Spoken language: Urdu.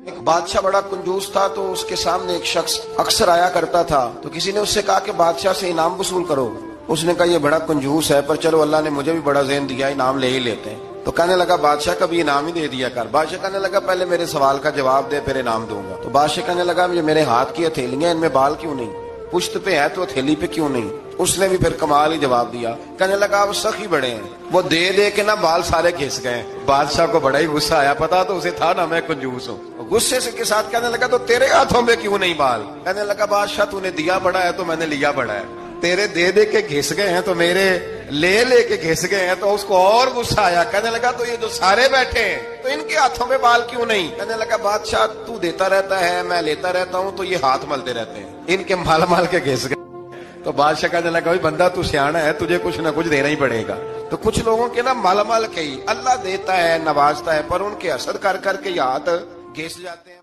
ایک بادشاہ بڑا کنجوس تھا، تو اس کے سامنے ایک شخص اکثر آیا کرتا تھا، تو کسی نے اس سے کہا کہ بادشاہ سے انعام وصول کرو۔ اس نے کہا یہ بڑا کنجوس ہے، پر چلو اللہ نے مجھے بھی بڑا ذہن دیا، انعام لے ہی لیتے ہیں۔ تو کہنے لگا بادشاہ کا بھی انعام ہی دے دیا کر۔ بادشاہ کہنے لگا پہلے میرے سوال کا جواب دے پھر انعام دوں گا۔ تو بادشاہ کہنے لگا یہ میرے ہاتھ کی ہتھیلیاں، ان میں بال کیوں نہیں؟ پشت پہ ہے تو ہتھیلی پہ کیوں نہیں؟ اس نے بھی پھر کمال ہی جواب دیا۔ کہنے لگا آپ سخی بڑے ہیں، وہ دے دے کے نا بال سارے گھس گئے۔ بادشاہ کو بڑا ہی غصہ آیا، پتا تو اسے تھا نا میں کنجوس ہوں۔ غصے سے کے ساتھ کہنے لگا تو تیرے ہاتھوں میں کیوں نہیں بال؟ کہنے لگا بادشاہ تو نے دیا بڑا ہے تو میں نے لیا بڑا ہے، تیرے دے دے کے گھس گئے ہیں تو میرے لے لے کے گھس گئے ہیں۔ تو اس کو اور غصہ آیا، کہنے لگا تو یہ جو سارے بیٹھے ہیں تو ان کے ہاتھوں میں بال کیوں نہیں؟ کہنے لگا بادشاہ تو دیتا رہتا ہے، میں لیتا رہتا ہوں، تو یہ ہاتھ ملتے رہتے ہیں، ان کے مال مال کے گھس گئے۔ تو بادشاہ کہنے لگا بندہ تو سیانا ہے، تجھے کچھ نہ کچھ دینا ہی پڑے گا۔ تو کچھ لوگوں کے نا مال مال کے ہی اللہ دیتا ہے، نوازتا ہے، پر ان کے حسد کر کر کے یہ ہاتھ گھس جاتے ہیں۔